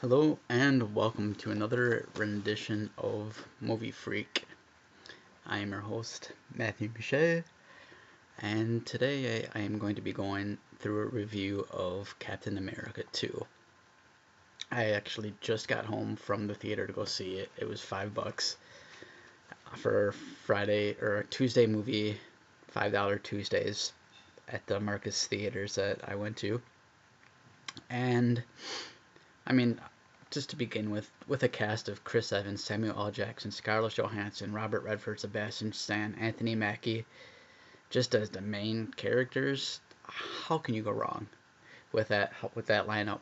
Hello and welcome to another rendition of Movie Freak. I am your host, Matthew Michel, and today I am going to be going through a review of Captain America 2. I actually just got home from the theater to go see it. It was $5 for Friday or a Tuesday movie, $5 Tuesdays at the Marcus Theaters that I went to. And I mean, just to begin with a cast of Chris Evans, Samuel L. Jackson, Scarlett Johansson, Robert Redford, Sebastian Stan, Anthony Mackie, just as the main characters, how can you go wrong with that lineup?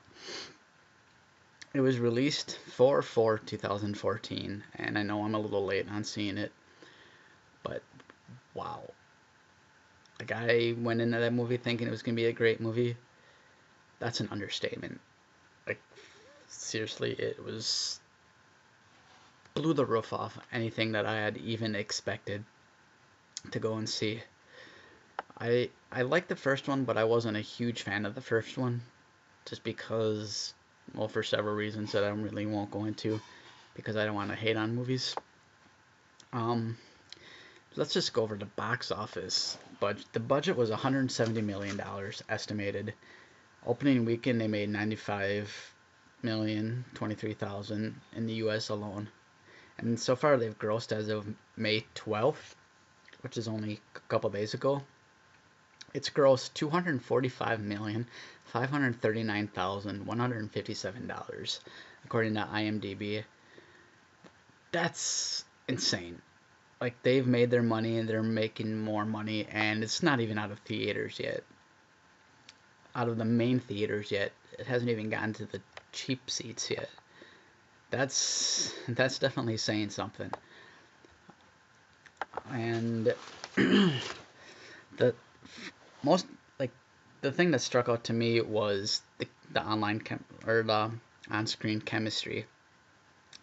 It was released 4/4/2014, and I know I'm a little late on seeing it, but wow. Like, I went into that movie thinking it was going to be a great movie. That's an understatement. Like, seriously, it was blew the roof off anything that I had even expected to go and see. I liked the first one, but I wasn't a huge fan of the first one, just because, well, for several reasons that I really won't go into, because I don't want to hate on movies. Um, let's just go over the box office. But the budget was $170 million estimated. Opening weekend they made 95,023,000 in the U.S. alone, and so far they've grossed as of May 12th, which is only a couple days ago. It's grossed $245,539,157, according to IMDb. That's insane. Like, they've made their money and they're making more money, and it's not even out of theaters yet. Out of the main theaters yet. It hasn't even gotten to the cheap seats yet. That's definitely saying something. And the most like the thing that struck out to me was the or the on-screen chemistry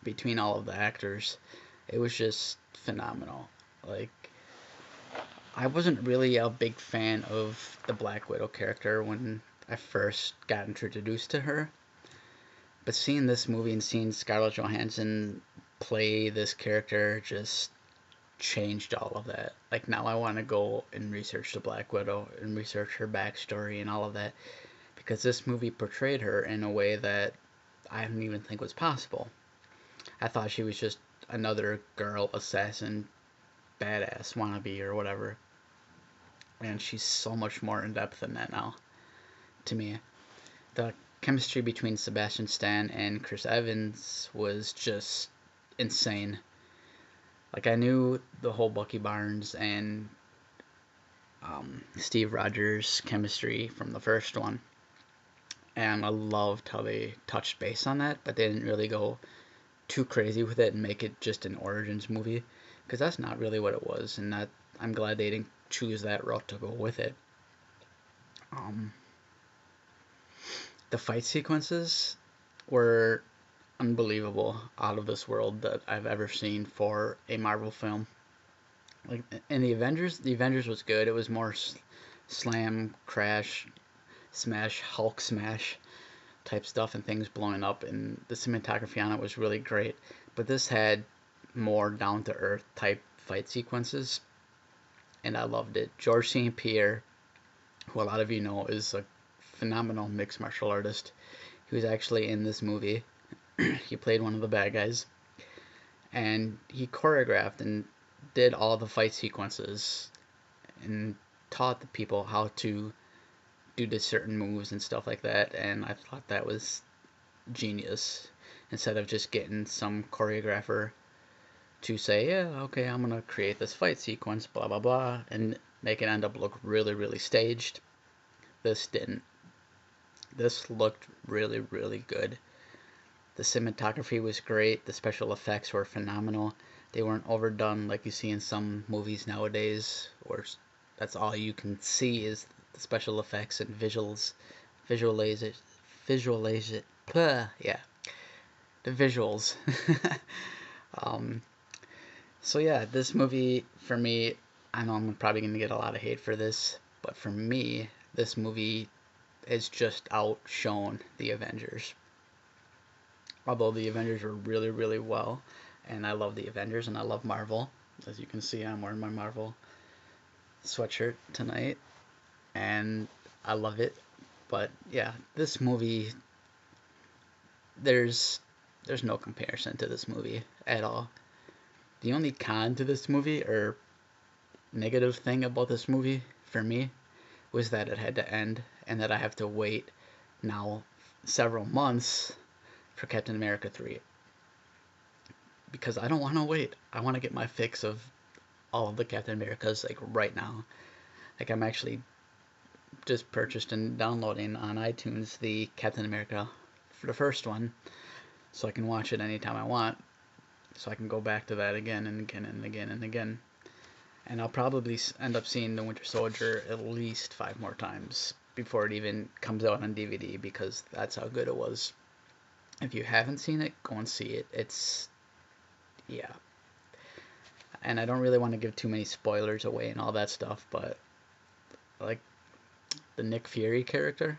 between all of the actors. It was just phenomenal. Like, I wasn't really a big fan of the Black Widow character when I first got introduced to her, but seeing this movie and seeing Scarlett Johansson play this character just changed all of that. Like, now I want to go and research the Black Widow and research her backstory and all of that, because this movie portrayed her in a way that I didn't even think was possible. I thought she was just another girl assassin, badass wannabe or whatever, and she's so much more in depth than that now. To me, the chemistry between Sebastian Stan and Chris Evans was just insane. Like, I knew the whole Bucky Barnes and Steve Rogers chemistry from the first one, and I loved how they touched base on that, but they didn't really go too crazy with it and make it just an origins movie, because that's not really what it was, and that I'm glad they didn't choose that route to go with it. Um, the fight sequences were unbelievable, out of this world that I've ever seen for a Marvel film. Like, in the Avengers was good. It was more slam, crash, smash, Hulk smash type stuff and things blowing up, and the cinematography on it was really great. But this had more down to earth type fight sequences, and I loved it. George St. Pierre, who a lot of you know, is a phenomenal mixed martial artist. He was actually in this movie. He played one of the bad guys, and he choreographed and did all the fight sequences and taught the people how to do the certain moves and stuff like that. And I thought that was genius. Instead of just getting some choreographer to say, yeah, okay, I'm gonna create this fight sequence, blah blah blah, and make it end up look really, really staged. This didn't. This looked really, really good. The cinematography was great. The special effects were phenomenal. They weren't overdone like you see in some movies nowadays, where that's all you can see is the special effects and visualize it, visualize it. Yeah, the visuals. um, so yeah, this movie for me, I know I'm probably gonna get a lot of hate for this, but for me, this movie has just outshone the Avengers. Although the Avengers were really, really well, and I love the Avengers and I love Marvel. As you can see, I'm wearing my Marvel sweatshirt tonight, and I love it. But yeah, this movie, there's there's no comparison to this movie at all. The only con to this movie, or negative thing about this movie for me, was that it had to end and that I have to wait now several months for Captain America 3, because I don't want to wait. I want to get my fix of all of the Captain Americas like right now. Like I'm actually just purchased and downloading on iTunes the Captain America for the first one, so I can watch it anytime I want. So I can go back to that again and again and again and again. And I'll probably end up seeing The Winter Soldier at least 5 more times before it even comes out on DVD, because that's how good it was. If you haven't seen it, go and see it. It's, yeah. And I don't really want to give too many spoilers away and all that stuff, but like the Nick Fury character,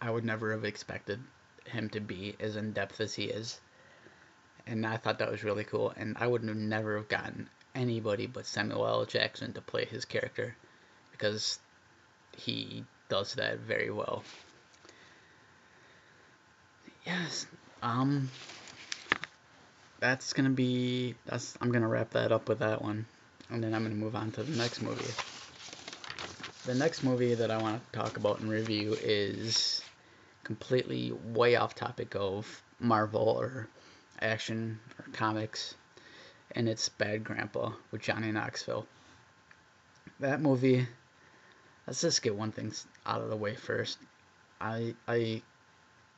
I would never have expected him to be as in depth as he is. And I thought that was really cool, and I would have never have gotten anybody but Samuel L. Jackson to play his character, because he does that very well. Yes, I'm gonna wrap that up with that one, and then I'm gonna move on to the next movie. The next movie that I want to talk about and review is completely way off topic of Marvel or action or comics, and it's Bad Grandpa with Johnny Knoxville. That movie, let's just get one thing out of the way first. I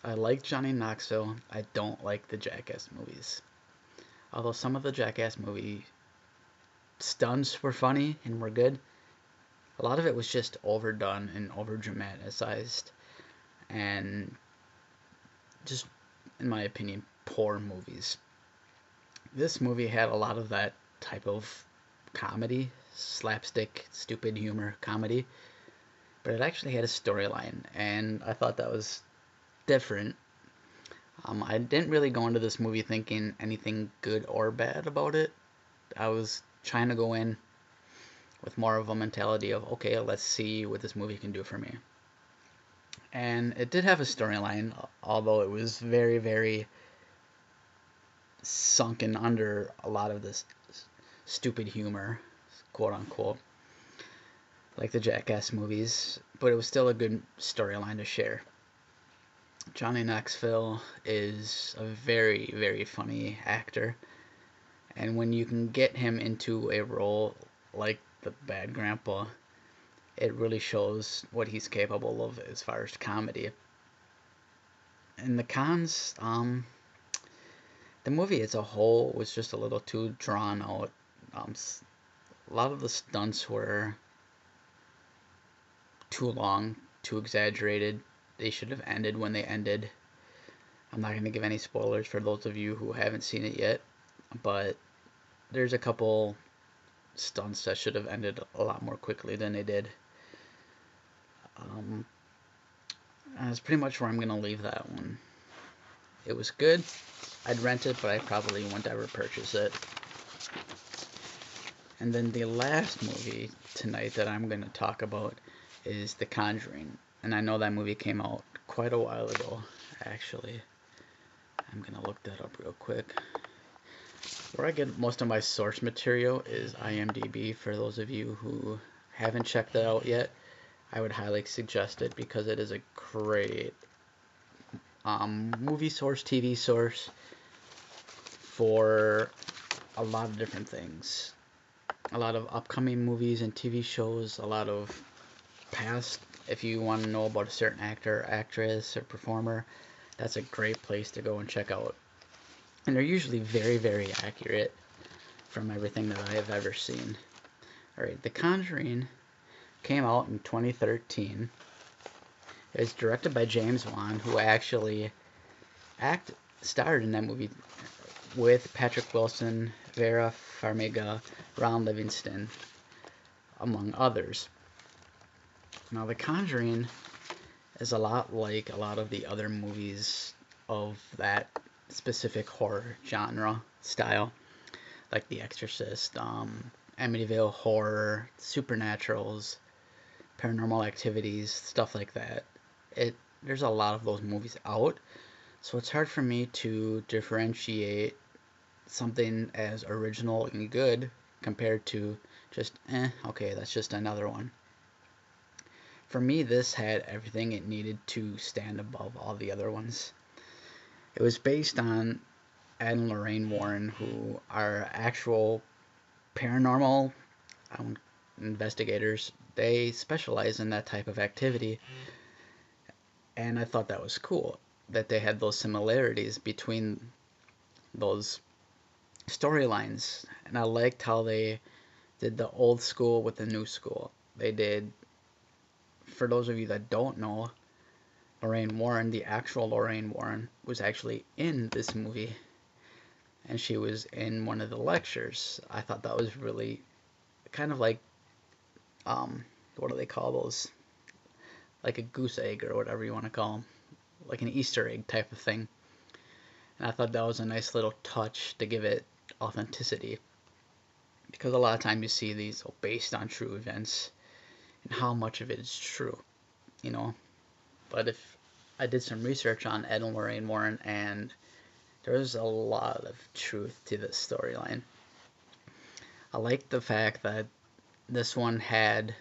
like Johnny Knoxville. I don't like the Jackass movies. Although some of the Jackass movie stunts were funny and were good, a lot of it was just overdone and over dramatized, and just, in my opinion, poor movies. This movie had a lot of that type of comedy, slapstick, stupid humor comedy, but it actually had a storyline, and I thought that was different. I didn't really go into this movie thinking anything good or bad about it. I was trying to go in with more of a mentality of, okay, let's see what this movie can do for me. And it did have a storyline, although it was very, very sunken under a lot of this stupid humor, quote unquote, like the Jackass movies, but it was still a good storyline to share. Johnny Knoxville is a very, very funny actor, and when you can get him into a role like the Bad Grandpa, it really shows what he's capable of as far as comedy. And the cons, the movie as a whole was just a little too drawn out. A lot of the stunts were too long, too exaggerated. They should have ended when they ended. I'm not going to give any spoilers for those of you who haven't seen it yet, but there's a couple stunts that should have ended a lot more quickly than they did. That's pretty much where I'm going to leave that one. It was good. I'd rent it, but I probably won't ever purchase it. And then the last movie tonight that I'm going to talk about is The Conjuring. And I know that movie came out quite a while ago, actually. I'm going to look that up real quick. Where I get most of my source material is IMDb. For those of you who haven't checked that out yet, I would highly suggest it, because it is a great movie source, TV source for a lot of different things. A lot of upcoming movies and TV shows, a lot of past. If you want to know about a certain actor, actress, or performer, that's a great place to go and check out. And they're usually very, very accurate from everything that I have ever seen. Alright, The Conjuring came out in 2013. It was directed by James Wan, who actually starred in that movie with Patrick Wilson, Vera Farmiga, Ron Livingston, among others. Now, The Conjuring is a lot like a lot of the other movies of that specific horror genre style, like The Exorcist, Amityville Horror, Supernaturals, Paranormal Activities, stuff like that. It There's a lot of those movies out, so it's hard for me to differentiate something as original and good compared to just okay, that's just another one. For me, this had everything it needed to stand above all the other ones. It was based on Ed and Lorraine Warren, who are actual paranormal investigators. They specialize in that type of activity, and I thought that was cool that they had those similarities between those storylines. And I liked how they did the old school with the new school. They did, for those of you that don't know, Lorraine Warren, the actual Lorraine Warren, was actually in this movie, and she was in one of the lectures. I thought that was really kind of like, what do they call those? Like a goose egg or whatever you want to call them, like an Easter egg type of thing. And I thought that was a nice little touch to give it authenticity, because a lot of time you see these based on true events, and how much of it is true, you know. But if I did some research on Ed and Lorraine Warren, and there's a lot of truth to this storyline. I like the fact that this one had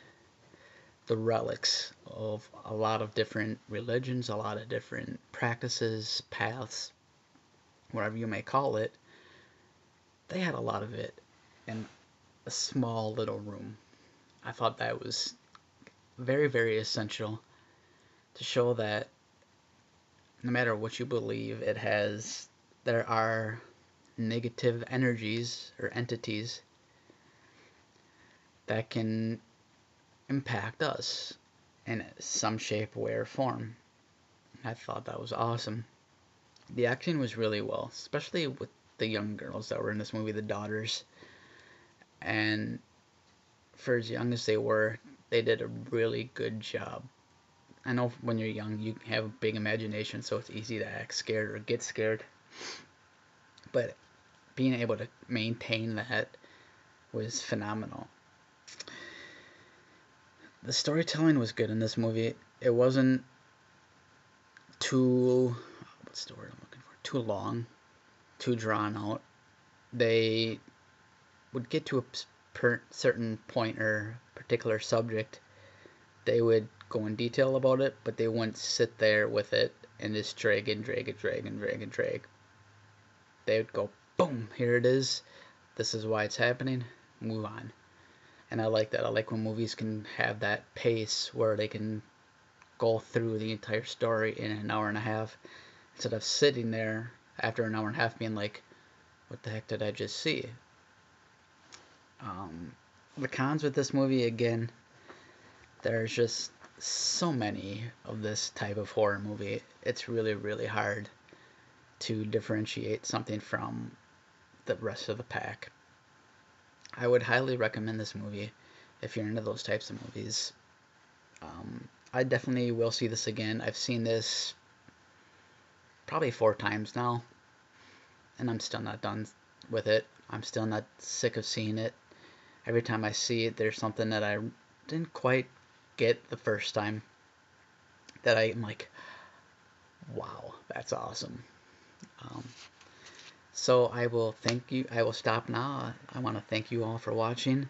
the relics of a lot of different religions, a lot of different practices, paths, whatever you may call it. They had a lot of it in a small little room. I thought that was very, very essential to show that no matter what you believe, there are negative energies or entities that can impact us in some shape, way, or form. I thought that was awesome. The acting was really well, especially with the young girls that were in this movie, the daughters. And for as young as they were, they did a really good job. I know when you're young, you have a big imagination, so it's easy to act scared or get scared. But being able to maintain that was phenomenal. The storytelling was good in this movie. It wasn't too, what's the word I'm looking for? Too long, too drawn out. They would get to a certain point or particular subject. They would go in detail about it, but they wouldn't sit there with it and just drag and drag and drag and drag and drag. They would go, boom, here it is. This is why it's happening. Move on. And I like that. I like when movies can have that pace where they can go through the entire story in an hour and a half, instead of sitting there after an hour and a half being like, what the heck did I just see? The cons with this movie, again, there's just so many of this type of horror movie. It's really, really hard to differentiate something from the rest of the pack. I would highly recommend this movie if you're into those types of movies. I definitely will see this again. I've seen this probably 4 times now, and I'm still not done with it. I'm still not sick of seeing it. Every time I see it, there's something that I didn't quite get the first time that I'm like, wow, that's awesome. So I will thank you. I will stop now. I want to thank you all for watching.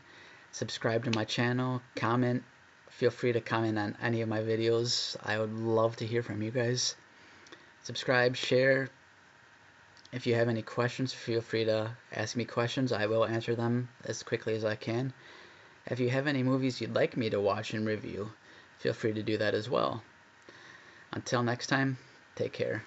Subscribe to my channel. Comment. Feel free to comment on any of my videos. I would love to hear from you guys. Subscribe, share. If you have any questions, feel free to ask me questions. I will answer them as quickly as I can. If you have any movies you'd like me to watch and review, feel free to do that as well. Until next time, take care.